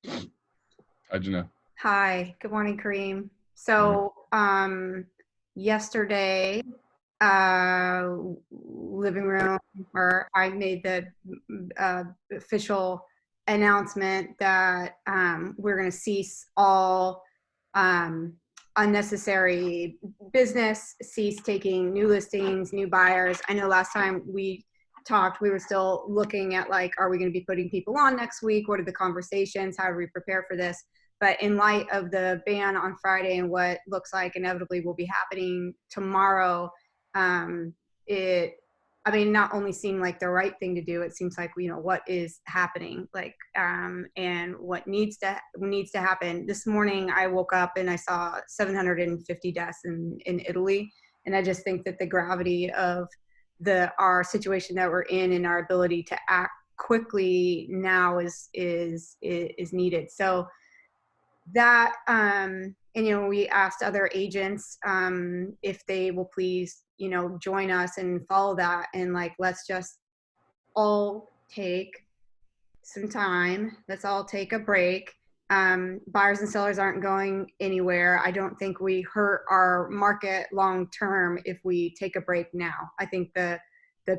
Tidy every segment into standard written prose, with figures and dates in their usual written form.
Hi, Jenelle. Hi, good morning, Karim. Morning. So, yesterday, living room, or I made the official announcement that we're going to cease all um, unnecessary business, cease taking new listings, new buyers. I know last time we talked, we were still looking at like, are we going to be putting people on next week? What are the conversations? How do we prepare for this? But in light of the ban on Friday and what looks like inevitably will be happening tomorrow, um, it, I mean, not only seemed like the right thing to do, it seems like, what is happening, like, and what needs to happen. This morning, I woke up and I saw 750 deaths in Italy, and I just think that the gravity of our situation that we're in and our ability to act quickly now is needed. So that and we asked other agents if they will please join us and follow that, and like, let's just all take some time, let's all take a break. Buyers and sellers aren't going anywhere. I don't think we hurt our market long term if we take a break now. I think the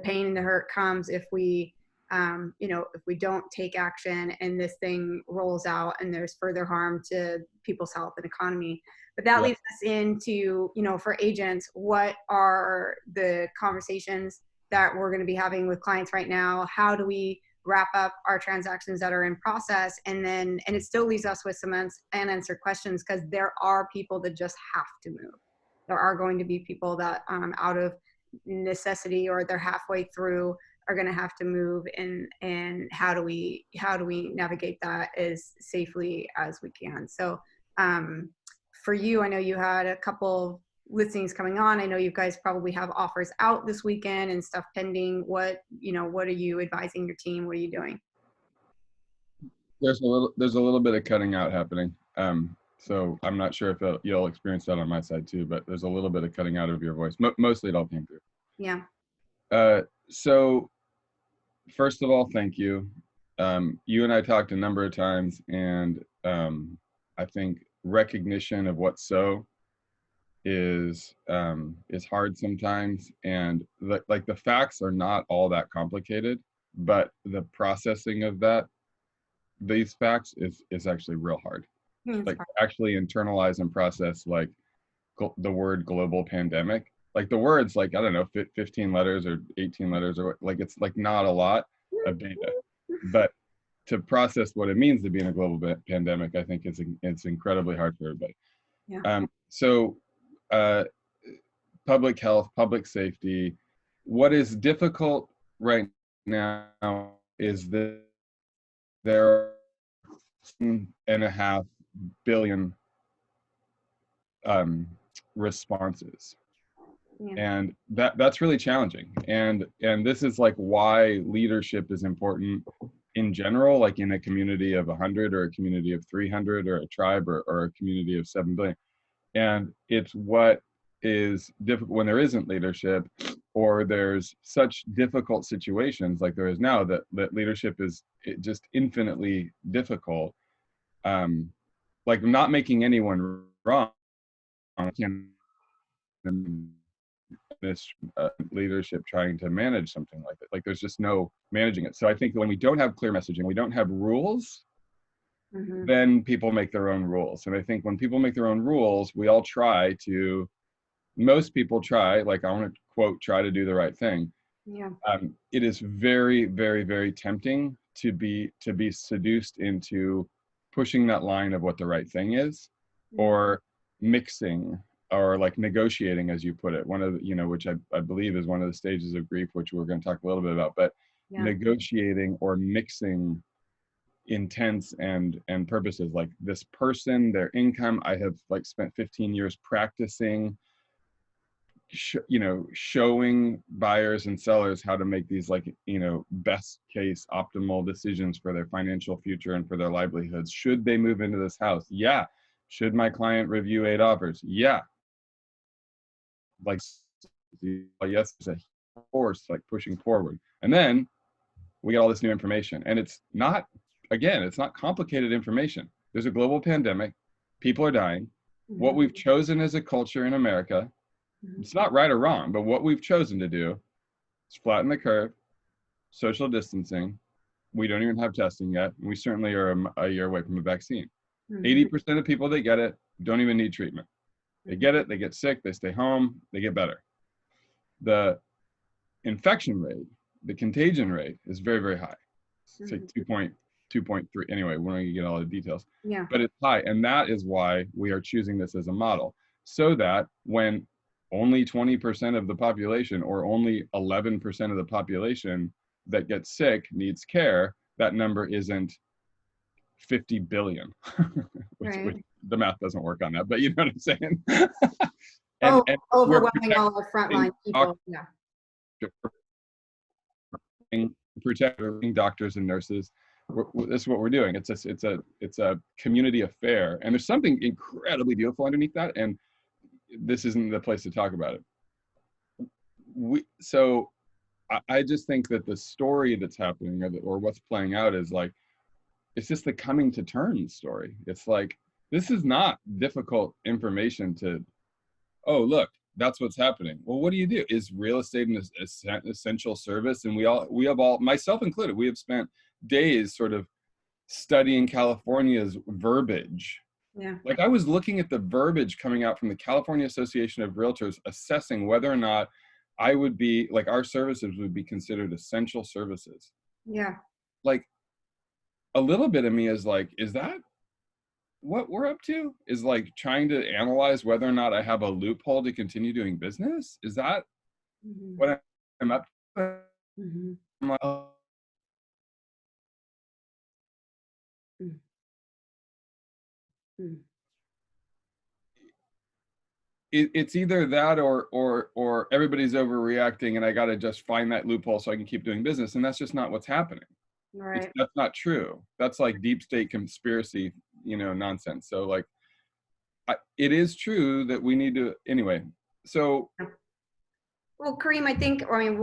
pain and the hurt comes if we if we don't take action and this thing rolls out and there's further harm to people's health and economy. But that Yeah. leads us into, for agents, what are the conversations that we're going to be having with clients right now? How do we wrap up our transactions that are in process? And it still leaves us with some unanswered questions, because there are people that just have to move. There are going to be people that out of necessity, or they're halfway through, are going to have to move. And how do we navigate that as safely as we can? So for you, I know you had a couple listings coming on. I know you guys probably have offers out this weekend and stuff pending. What are you advising your team? What are you doing? There's a little bit of cutting out happening. So I'm not sure if you'll experience that on my side too, but there's a little bit of cutting out of your voice. Mostly it all came through. Yeah. So first of all, thank you. You and I talked a number of times, and I think recognition of what's is hard sometimes, and like the facts are not all that complicated, but the processing of these facts is actually real hard. It's Like hard. actually internalize and process like the word global pandemic. Like the words, like I don't know, 15 letters or 18 letters, or like it's like not a lot of data, but to process what it means to be in a global pandemic, I think it's incredibly hard for everybody. Yeah. So uh, public health, public safety. What is difficult right now is that there are 1.5 billion um, responses, Yeah. and that's really challenging. And this is like why leadership is important in general, like in a community of 100 or a community of 300 or a tribe or a community of 7 billion. And it's what is difficult when there isn't leadership, or there's such difficult situations like there is now, that leadership is just infinitely difficult. um like not making anyone wrong can this leadership trying to manage something like that. Like there's just no managing it. So I think that when we don't have clear messaging, we don't have rules, Hmm. then people make their own rules. And I think when people make their own rules, we all try to, most people try, like I want to quote, try to do the right thing. Yeah. It is very, very, very tempting to be seduced into pushing that line of what the right thing is, Yeah. or mixing, or like negotiating, as you put it, one of the, which I believe is one of the stages of grief, which we're going to talk a little bit about, but Yeah. negotiating or mixing intents and purposes. Like this person, their income, I have like spent 15 years practicing showing buyers and sellers how to make these, like, best case optimal decisions for their financial future and for their livelihoods. Should they move into this house? Yeah. Should my client review 8 offers? Yeah. Like, yes, it's a force like pushing forward. And then we get all this new information, and it's not again, it's not complicated information. There's a global pandemic. People are dying. What Mhm. we've chosen as a culture in America, Mhm. it's not right or wrong, but what we've chosen to do is flatten the curve, social distancing. We don't even have testing yet. We certainly are a year away from a vaccine. Mhm. 80% of people that get it don't even need treatment. They get it, they get sick, they stay home, they get better. The infection rate, the contagion rate is very, very high. It's like Mhm. 2.3. Anyway, we're not going to get all the details, Yeah. but it's high. And that is why we are choosing this as a model, so that when only 20% of the population or only 11% of the population that gets sick needs care, that number isn't 50 billion, which Right. the math doesn't work on that, but you know what I'm saying? Oh, And we're overwhelming all our protecting frontline people. Yeah. protecting doctors and nurses. This is what we're doing. It's a community affair, and there's something incredibly beautiful underneath that. And this isn't the place to talk about it. So I just think that the story that's happening, or what's playing out, is like, it's just the coming to terms story. It's like, this is not difficult information to, oh, look, that's what's happening. Well, what do you do? Is real estate an essential service? And we have all, myself included, we have spent days sort of studying California's verbiage. Yeah. Like, I was looking at the verbiage coming out from the California Association of Realtors, assessing whether or not I would be, like, our services would be considered essential services. Yeah. Like, a little bit of me is like, is that what we're up to? Is like trying to analyze whether or not I have a loophole to continue doing business? Is that Mhm. what I'm up to? Mhm. I'm like, oh, Mhm. Mhm. it's either that, or everybody's overreacting and I got to just find that loophole so I can keep doing business. And that's just not what's happening. Right. That's not true. That's like deep state conspiracy, nonsense. So, like, it is true that we need to, anyway. So Well, Kareem, I think, I mean,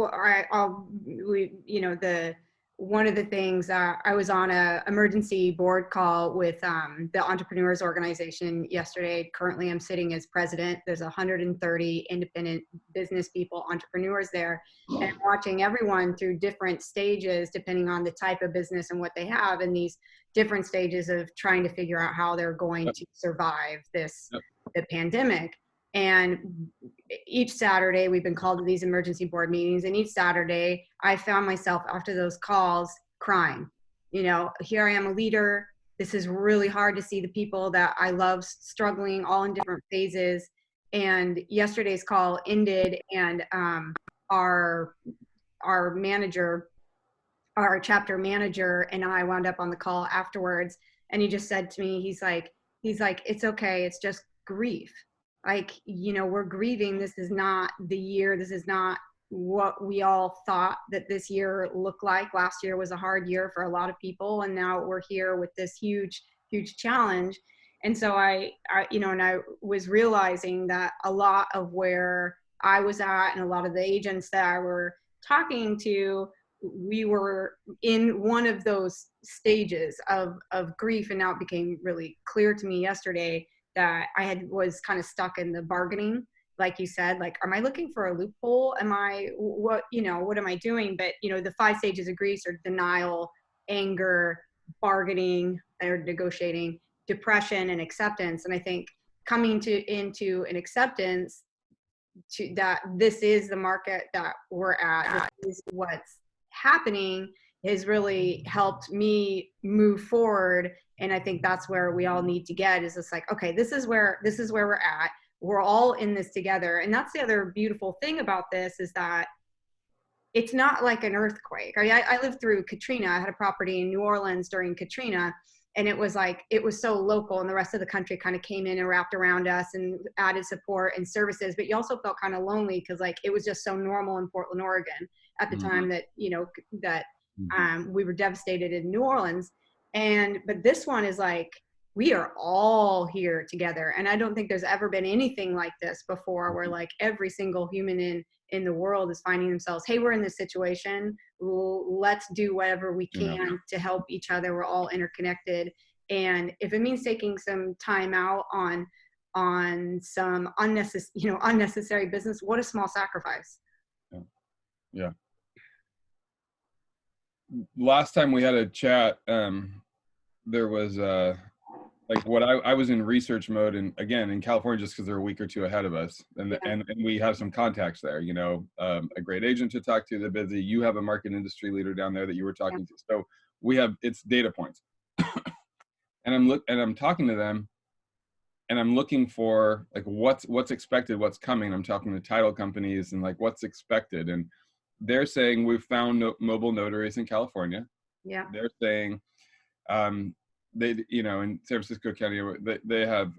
the one of the things, I was on a emergency board call with the entrepreneurs organization yesterday. Currently, I'm sitting as president. There's 130 independent business people, entrepreneurs there, and I'm watching everyone through different stages, depending on the type of business and what they have, and these different stages of trying to figure out how they're going yep, to survive yep, the pandemic. And each Saturday we've been called to these emergency board meetings, and each Saturday I found myself after those calls crying. Here I am, a leader. This is really hard to see the people that I love struggling all in different phases. And yesterday's call ended, and our our manager, our chapter manager, and I wound up on the call afterwards, and he just said to me, he's like, it's okay, it's just grief. Like, we're grieving. This is not the year. This is not what we all thought that this year looked like. Last year was a hard year for a lot of people, and now we're here with this huge challenge. And so and I was realizing that a lot of where I was at, and a lot of the agents that I were talking to, we were in one of those stages of grief. And now it became really clear to me yesterday that was kind of stuck in the bargaining, like you said. Like, am I looking for a loophole? What am I doing? But the 5 stages of grief are denial, anger, bargaining or negotiating, depression, and acceptance. And I think coming into an acceptance to that this is the market that we're at, this is what's happening, has really helped me move forward. And I think that's where we all need to get, is it's like, okay, this is where we're at. We're all in this together. And that's the other beautiful thing about this, is that it's not like an earthquake. I lived through Katrina. I had a property in New Orleans during Katrina, and it was so local, and the rest of the country kind of came in and wrapped around us and added support and services. But you also felt kind of lonely, because it was just so normal in Portland, Oregon at the mm-hmm, time that mm-hmm. we were devastated in New Orleans. But this one is like, we are all here together. And I don't think there's ever been anything like this before, where like every single human in the world is finding themselves, hey, we're in this situation, let's do whatever we can to help each other. We're all interconnected. And if it means taking some time out on some unnecessary business, what a small sacrifice. Yeah. Last time we had a chat, there was like what I was in research mode, and again in California, just because they're a week or two ahead of us, and we have some contacts there, a great agent to talk to. They're busy. You have a market industry leader down there that you were talking to, so we have, it's data points. And I'm talking to them, and I'm looking for like what's expected, what's coming. I'm talking to title companies and like what's expected, and they're saying we've found mobile notaries in California. Yeah. They're saying they, in San Francisco County, they have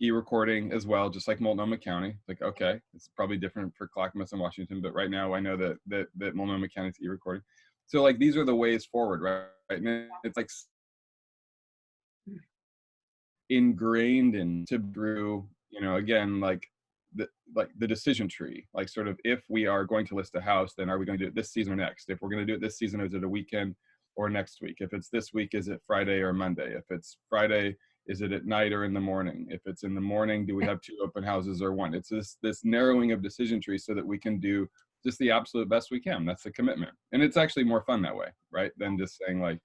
e-recording as well, just like Multnomah County. Like, okay, it's probably different for Clackamas and Washington, but right now I know that Multnomah County is e-recording. So like these are the ways forward, right? And it's like ingrained into through, again, like the decision tree, like sort of, if we are going to list a house, then are we going to do it this season or next? If we're going to do it this season, is it a weekend or next week? If it's this week, is it Friday or Monday? If it's Friday, is it at night or in the morning? If it's in the morning, do we have 2 open houses or 1? It's this narrowing of decision tree so that we can do just the absolute best we can. That's the commitment. And it's actually more fun that way, right? Than just saying like,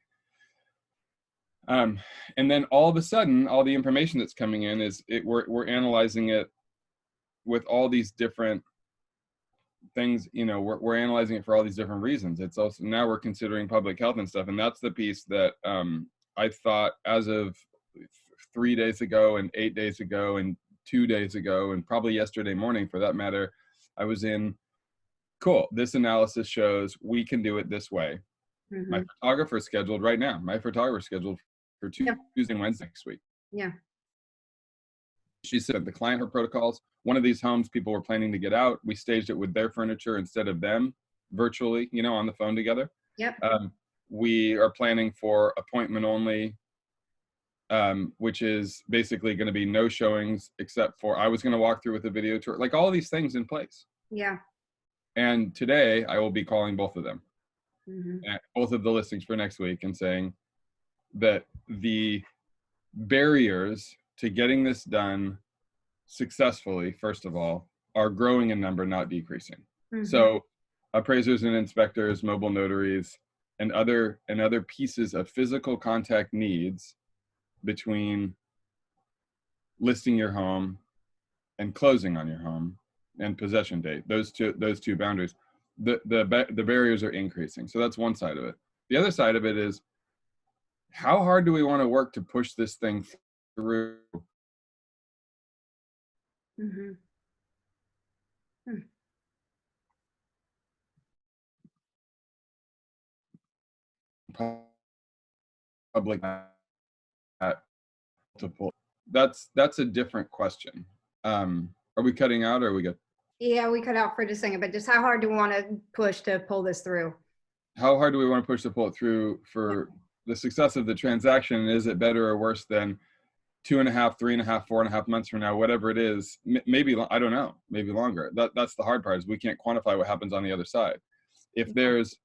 and then all of a sudden, all the information that's coming in is we're analyzing it with all these different things. We're analyzing it for all these different reasons. It's also, now we're considering public health and stuff, and that's the piece that I thought as of 3 days ago and 8 days ago and 2 days ago and probably yesterday morning for that matter, I was in, cool, this analysis shows we can do it this way. Mm-hmm. My photographer's scheduled right now. My photographer's scheduled for Tuesday and Wednesday next week. Yeah. She said the client, her protocols, one of these homes people were planning to get out. We staged it with their furniture instead of them virtually, on the phone together. Yep. We are planning for appointment only, which is basically going to be no showings except for, I was going to walk through with a video tour, like all of these things in place. Yeah. And today I will be calling both of them, mm-hmm. both of the listings for next week, and saying that the barriers to getting this done successfully, first of all, are growing in number, not decreasing. Mm-hmm. So appraisers and inspectors, mobile notaries, and other pieces of physical contact needs between listing your home and closing on your home and possession date, those two boundaries, the barriers are increasing. So that's one side of it. The other side of it is, how hard do we want to work to push this thing through? Mm-hmm. Public multiple. That's a different question. Are we cutting out, or are we good? Yeah, we cut out for just a second, but just how hard do we want to push to pull this through? How hard do we want to push to pull it through for the success of the transaction? Is it better or worse than 2.5, 3.5, 4.5 months from now, whatever it is? Maybe, I don't know, maybe longer. That's the hard part, is we can't quantify what happens on the other side. If there's,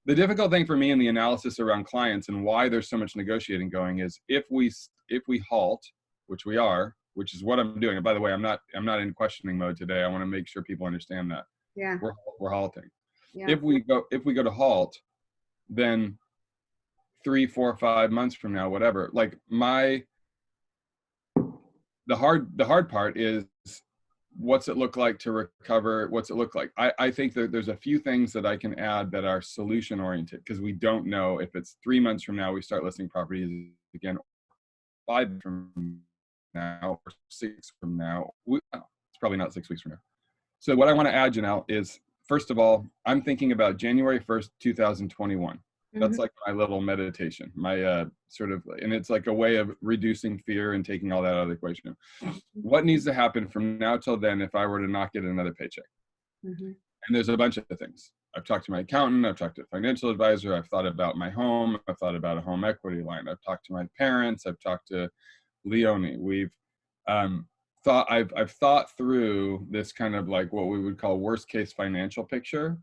the difficult thing for me in the analysis around clients and why there's so much negotiating going is, if we halt, which we are, which is what I'm doing. And by the way, I'm not in questioning mode today. I want to make sure people understand that. Yeah. We're halting. Yeah. If we go to halt, then 3, 4, 5 months from now, whatever, like the hard part is, what's it look like to recover? What's it look like? I think that there's a few things that I can add that are solution oriented, because we don't know if it's 3 months from now we start listing properties again, 5 from now, or 6 from now. It's probably not 6 weeks from now. So what I want to add, Jenelle, is, first of all, I'm thinking about January 1st, 2021. That's like my little meditation, my sort of, and it's like a way of reducing fear and taking all that out of the equation. What needs to happen from now till then if I were to not get another paycheck? And there's a bunch of things. I've talked to my accountant, I've talked to a financial advisor, I've thought about my home, I've thought about a home equity line, I've talked to my parents, I've talked to Leone. We've I've thought through this kind of like what we would call worst case financial picture,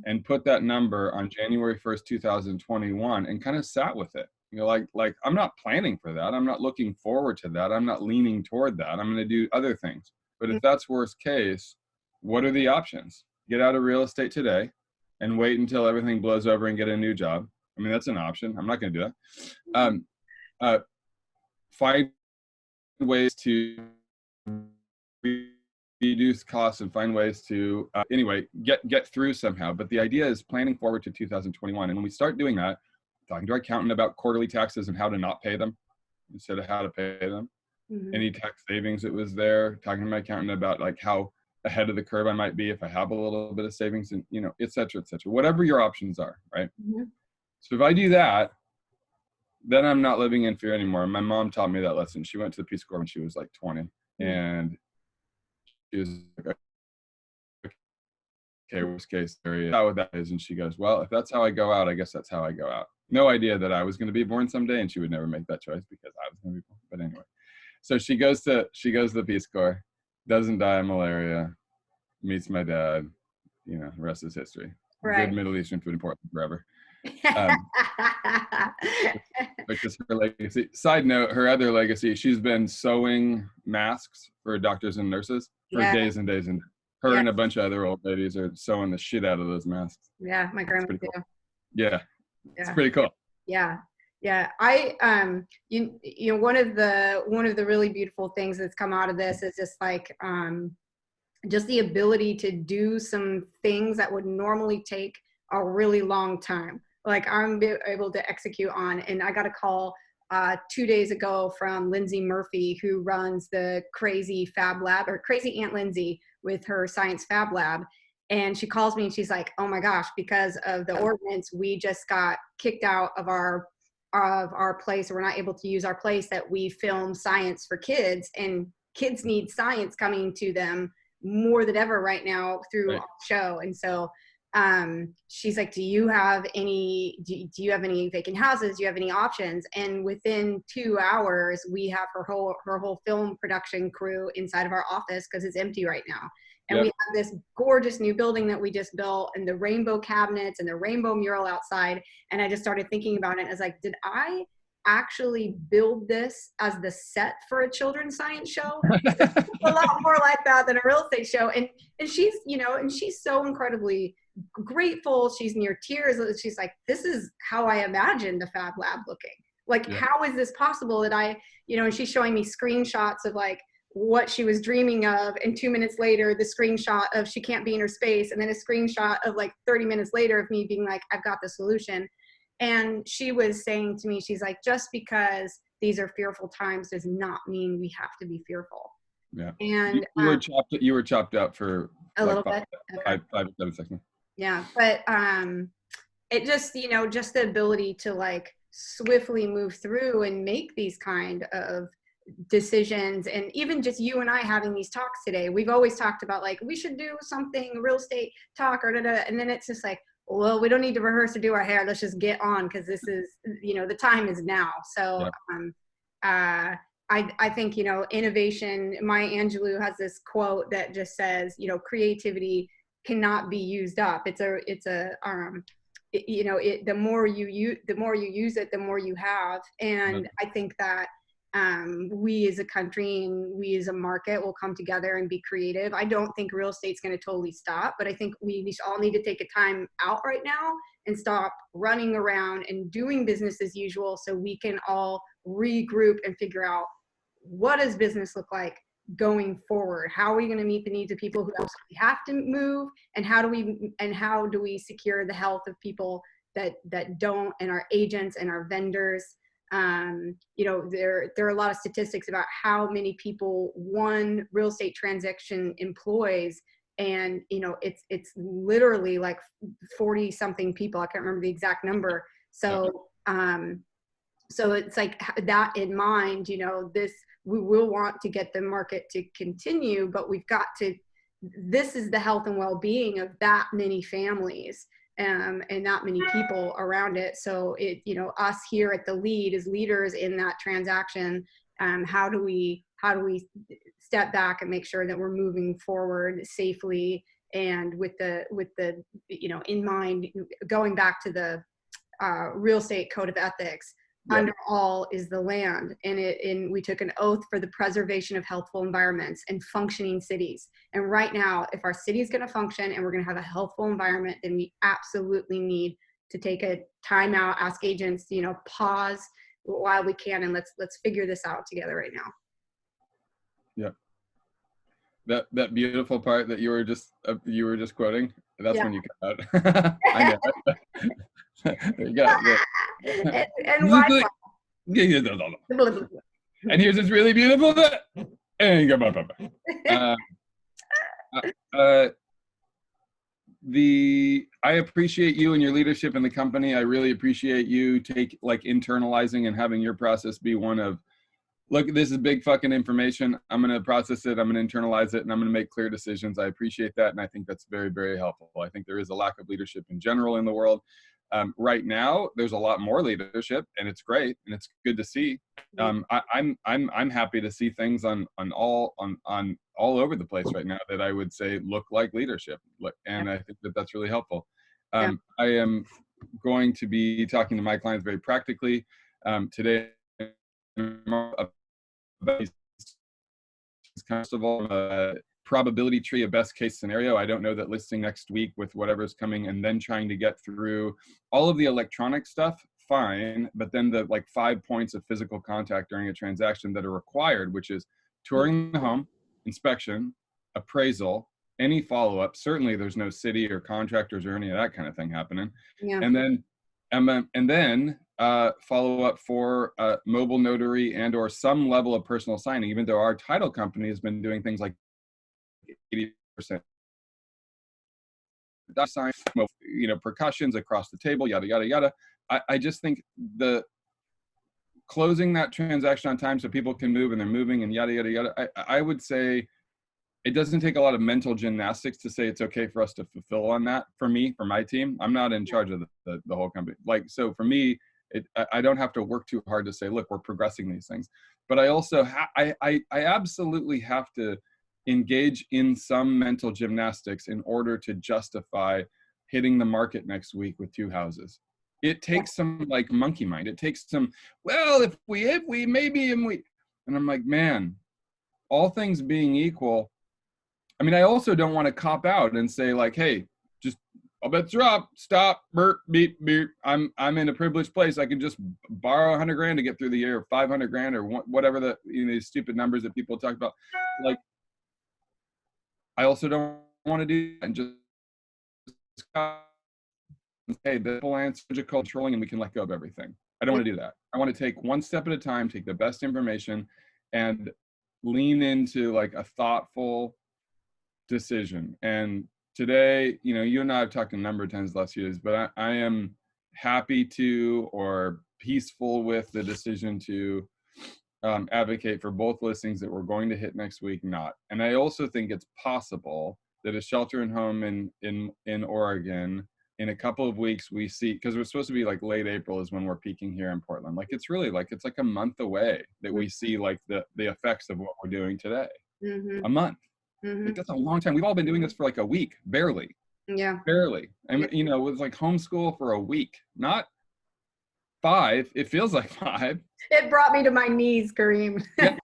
and put that number on January 1st, 2021, and kind of sat with it. You know, like I'm not planning for that. I'm not looking forward to that. I'm not leaning toward that. I'm going to do other things. But if that's worst case, what are the options? Get out of real estate today and wait until everything blows over and get a new job. I mean, that's an option. I'm not going to do that. Find ways to reduce costs and find ways to anyway get through somehow. But the idea is planning forward to 2021, and when we start doing that, talking to our accountant about quarterly taxes and how to not pay them instead of how to pay them, any tax savings that was there, talking to my accountant about like how ahead of the curve I might be if I have a little bit of savings, and you know, et cetera, whatever your options are, right? So if I do that, then I'm not living in fear anymore. My mom taught me that lesson. She went to the Peace Corps when she was like 20, and she was like, okay, worst case scenario, how that is. And she goes, well, if that's how I go out, I guess that's how I go out. No idea that I was going to be born someday, and she would never make that choice because I was going to be born. But anyway, so she goes to the Peace Corps, doesn't die of malaria, meets my dad. You know, the rest is history. Right. Good Middle Eastern food important forever. Which is her legacy. Side note, her other legacy, she's been sewing masks for doctors and nurses for days and days, and her and a bunch of other old ladies are sewing the shit out of those masks. Yeah, my grandma too. Cool. Yeah, it's pretty cool. Yeah. I you know, one of the really beautiful things that's come out of this is just like just the ability to do some things that would normally take a really long time. Like I'm able to execute on, and I got a call 2 days ago from Lindsay Murphy, who runs the Crazy Fab Lab, or Crazy Aunt Lindsay with her Science Fab Lab. And she calls me and she's like, oh my gosh, because of the ordinance, we just got kicked out of our place. We're not able to use our place that we film science for kids, and kids need science coming to them more than ever right now through our show. And so she's like, do you have any vacant houses? Do you have any options? And within 2 hours, we have her whole film production crew inside of our office because it's empty right now. And we have this gorgeous new building that we just built, and the rainbow cabinets and the rainbow mural outside. And I just started thinking about it. And I was like, did I actually build this as the set for a children's science show? It's a lot more like that than a real estate show. And she's, you know, and she's so incredibly grateful. She's near tears. She's like, this is how I imagined the Fab Lab looking. Like, how is this possible that I, you know, and she's showing me screenshots of like what she was dreaming of. And 2 minutes later, the screenshot of she can't be in her space. And then a screenshot of like 30 minutes later of me being like, I've got the solution. And she was saying to me, she's like, just because these are fearful times does not mean we have to be fearful. Yeah. And you were chopped up for a like little bit. five to 7 seconds. Yeah. But it just, you know, just the ability to like swiftly move through and make these kind of decisions. And even just you and I having these talks today, we've always talked about like, we should do something real estate talk or da-da. And then it's just like, well, we don't need to rehearse or do our hair. Let's just get on, because this is, you know, the time is now. So I think, you know, innovation, Maya Angelou has this quote that just says, you know, creativity cannot be used up. You know, the more you use it, the more you have. And I think that we as a country and we as a market will come together and be creative. I don't think real estate's going to totally stop, but I think we all need to take a time out right now and stop running around and doing business as usual, so we can all regroup and figure out, what does business look like going forward? How are we going to meet the needs of people who absolutely have to move? And how do we secure the health of people that don't, and our agents and our vendors? You know, there are a lot of statistics about how many people one real estate transaction employs, and you know, it's literally like 40 something people. I can't remember the exact number. So so it's like that in mind, you know, we will want to get the market to continue, but we've got to, this is the health and well-being of that many families. And that many people around it. So it, you know, us here at the lead as leaders in that transaction how do we step back and make sure that we're moving forward safely and with the in mind, going back to the real estate code of ethics. Yep. Under all is the land, and we took an oath for the preservation of healthful environments and functioning cities. And right now, if our city is going to function and we're going to have a healthful environment, then we absolutely need to take a time out, ask agents, pause while we can, and let's figure this out together right now. Yeah. That beautiful part that you were just quoting. That's when you cut out. I know. You got it. And why? And here's this really beautiful bit. And you go. I appreciate you and your leadership in the company. I really appreciate you internalizing and having your process be one of, look, this is big fucking information. I'm going to process it. I'm going to internalize it, and I'm going to make clear decisions. I appreciate that. And I think that's very, very helpful. I think there is a lack of leadership in general in the world. Right now, there's a lot more leadership, and it's great, and it's good to see. I'm happy to see things on all over the place right now that I would say look like leadership, and I think that that's really helpful. I am going to be talking to my clients very practically today about first of all, probability tree of best case scenario. I don't know that listing next week with whatever's coming and then trying to get through all of the electronic stuff, fine. But then the 5 points of physical contact during a transaction that are required, which is touring the home, inspection, appraisal, any follow-up. Certainly there's no city or contractors or any of that kind of thing happening. Yeah. And then follow up for mobile notary and or some level of personal signing, even though our title company has been doing things like 80% sign, percussions across the table, yada, yada, yada. I just think the closing that transaction on time so people can move and they're moving and yada, yada, yada. I would say it doesn't take a lot of mental gymnastics to say it's okay for us to fulfill on that. For me, for my team, I'm not in charge of the whole company. So for me, I don't have to work too hard to say, look, we're progressing these things. But I also, I absolutely have to engage in some mental gymnastics in order to justify hitting the market next week with 2 houses. It takes some monkey mind. It takes some, well, if we maybe, and I'm like, man, all things being equal, I mean, I also don't want to cop out and say hey, just all bets are up, stop, burp, beep, beep. I'm in a privileged place. I can just borrow $100,000 to get through the year, or $500,000, or whatever these stupid numbers that people talk about. I also don't want to do that and just hey, the full answer, controlling, and we can let go of everything. I don't want to do that. I want to take one step at a time, take the best information, and lean into a thoughtful decision. And today, you and I have talked a number of times the last few days, but I am happy to, or peaceful with the decision to advocate for both listings that we're going to hit next week, not. And I also think it's possible that a shelter in home in Oregon in a couple of weeks, we see, because we're supposed to be late April is when we're peaking here in Portland. It's really it's a month away that we see the effects of what we're doing today. Mm-hmm. A month. Mm-hmm. That's a long time. We've all been doing this for a week, barely. Yeah. Barely. And it was homeschool for a week, not 5. It feels like 5. It brought me to my knees, Karim. Yeah.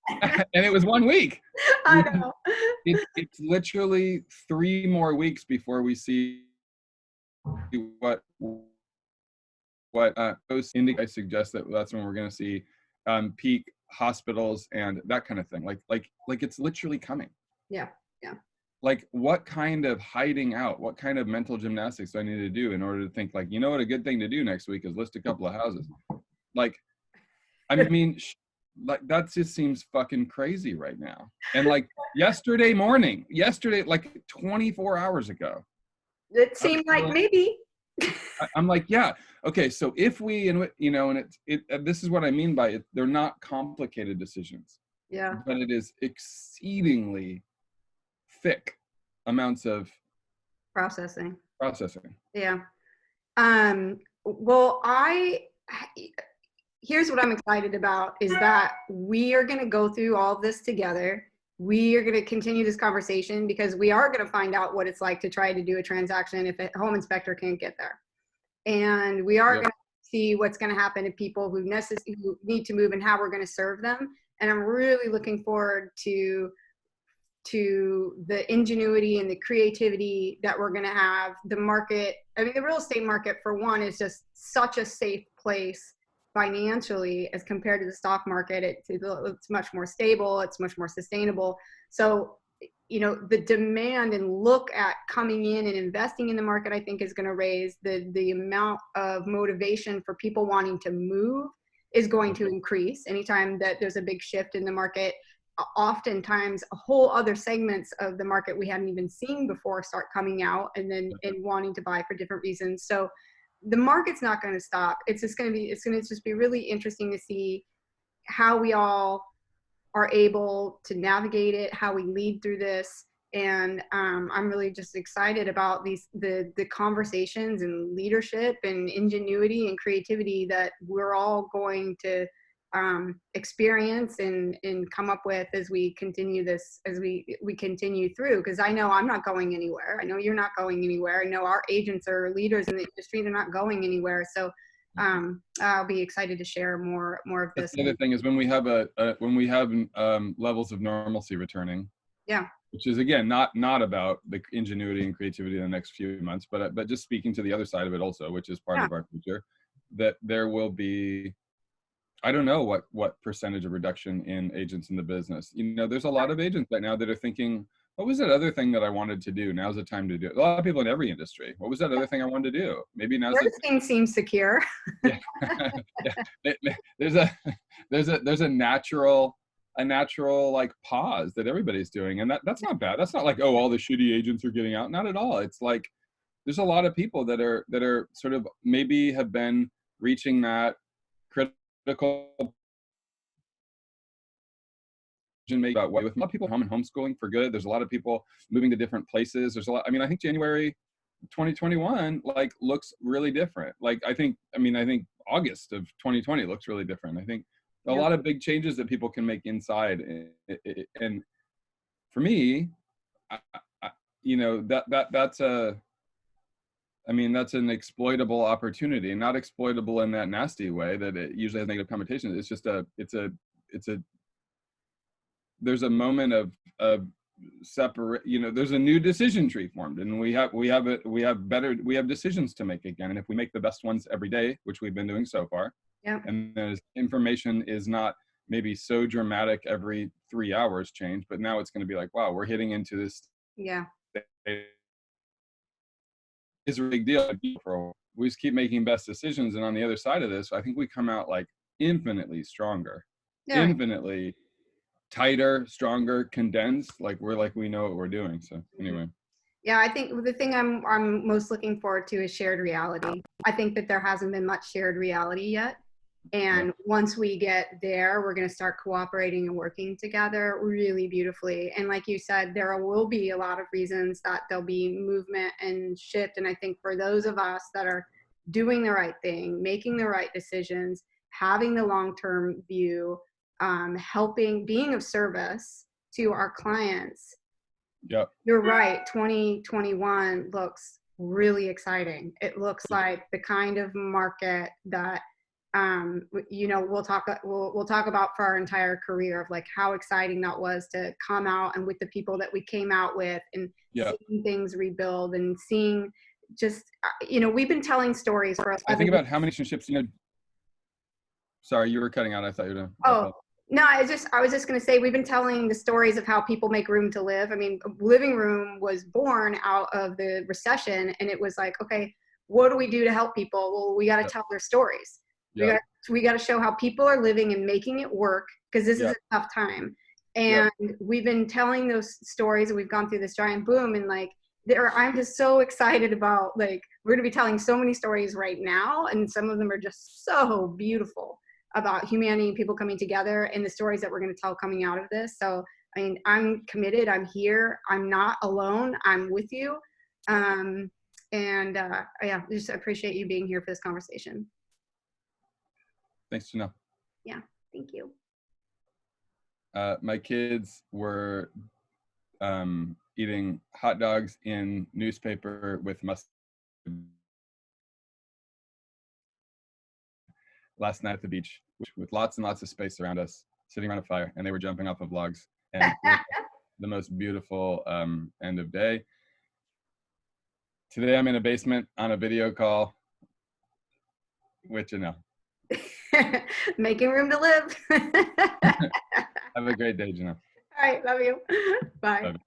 And it was 1 week. I know. It's literally 3 more weeks before we see what I suggest that that's when we're going to see peak hospitals and that kind of thing. It's literally coming. Yeah. What kind of hiding out, what kind of mental gymnastics do I need to do in order to think what a good thing to do next week is list a couple of houses. I mean, that just seems fucking crazy right now. And yesterday, 24 hours ago, it seemed maybe. I'm yeah, okay. So if we, and this is what I mean by it. They're not complicated decisions. Yeah. But it is exceedingly thick amounts of processing. Yeah. Well, here's what I'm excited about is that we are going to go through all this together. We are going to continue this conversation because we are going to find out what it's like to try to do a transaction if a home inspector can't get there. And we are going to see what's going to happen to people who need to move and how we're going to serve them. And I'm really looking forward to the ingenuity and the creativity that we're going to have. The market, I mean, the real estate market, for one, is just such a safe place financially as compared to the stock market. It's much more stable. It's much more sustainable. So, you know, the demand and look at coming in and investing in the market, I think, is going to raise the amount of motivation for people wanting to move is going to increase anytime that there's a big shift in the market. Oftentimes a whole other segments of the market we hadn't even seen before start coming out and wanting to buy for different reasons. So the market's not going to stop. It's going to just be really interesting to see how we all are able to navigate it, how we lead through this. And I'm really just excited about the conversations and leadership and ingenuity and creativity that we're all going to experience and come up with as we continue this, as we continue through. Because I know I'm not going anywhere. I know you're not going anywhere. I know our agents are leaders in the industry. They're not going anywhere. So I'll be excited to share more of this. That's the other thing is when we have levels of normalcy returning. Yeah. Which is again not about the ingenuity and creativity in the next few months, but just speaking to the other side of it also, which is part of our future, that there will be, I don't know what percentage of reduction in agents in the business. You know, there's a lot of agents right now that are thinking, what was that other thing that I wanted to do? Now's the time to do it. A lot of people in every industry. What was that other thing I wanted to do? Maybe now's the thing seems secure. Yeah. There's a natural like pause that everybody's doing, and that's not bad. That's not like, oh, all the shitty agents are getting out. Not at all. It's like there's a lot of people that are sort of maybe have been reaching that critical about with a lot of people home and homeschooling for good. There's a lot of people moving to different places. There's a lot. I mean, I think January 2021 like looks really different. Like I think August of 2020 looks really different. I think a lot of big changes that people can make inside, and for me, you know, that's an exploitable opportunity, and not exploitable in that nasty way that it usually has negative connotations. It's just there's a moment of separate, you know, there's a new decision tree formed, and we have decisions to make again. And if we make the best ones every day, which we've been doing so far, and then information is not maybe so dramatic every 3 hours change, but now it's going to be like, wow, we're hitting into this. Is a big deal. We just keep making best decisions, and on the other side of this, I think we come out like infinitely stronger, infinitely tighter, stronger, condensed. Like we know what we're doing. So anyway. Yeah, I think the thing I'm most looking forward to is shared reality. I think that there hasn't been much shared reality yet. And once we get there, we're going to start cooperating and working together really beautifully. And like you said, there will be a lot of reasons that there'll be movement and shift. And I think for those of us that are doing the right thing, making the right decisions, having the long-term view, helping, being of service to our clients. Yeah, you're right. 2021 looks really exciting. It looks like the kind of market that you know, we'll talk about for our entire career of like how exciting that was to come out and with the people that we came out with and seeing things rebuild and seeing just, you know, we've been telling stories for us. I think about how many relationships, you know, sorry, you were cutting out. I thought you were doing. Oh, no, I was just going to say, we've been telling the stories of how people make room to live. I mean, Living Room was born out of the recession, and it was like, okay, what do we do to help people? Well, we got to tell their stories. We got to show how people are living and making it work, because this is a tough time. And we've been telling those stories, and we've gone through this giant boom, and like, I'm just so excited about, like, we're going to be telling so many stories right now, and some of them are just so beautiful about humanity and people coming together, and the stories that we're going to tell coming out of this. So, I mean, I'm committed. I'm here. I'm not alone. I'm with you. Yeah, just appreciate you being here for this conversation. Thanks, Jenelle. Yeah, thank you. My kids were eating hot dogs in newspaper with mustard last night at the beach with lots and lots of space around us, sitting around a fire, and they were jumping off of logs. And the most beautiful end of day. Today I'm in a basement on a video call with Jenelle. Making room to live. Have a great day, Jenelle. All right, love you. Bye. Love you.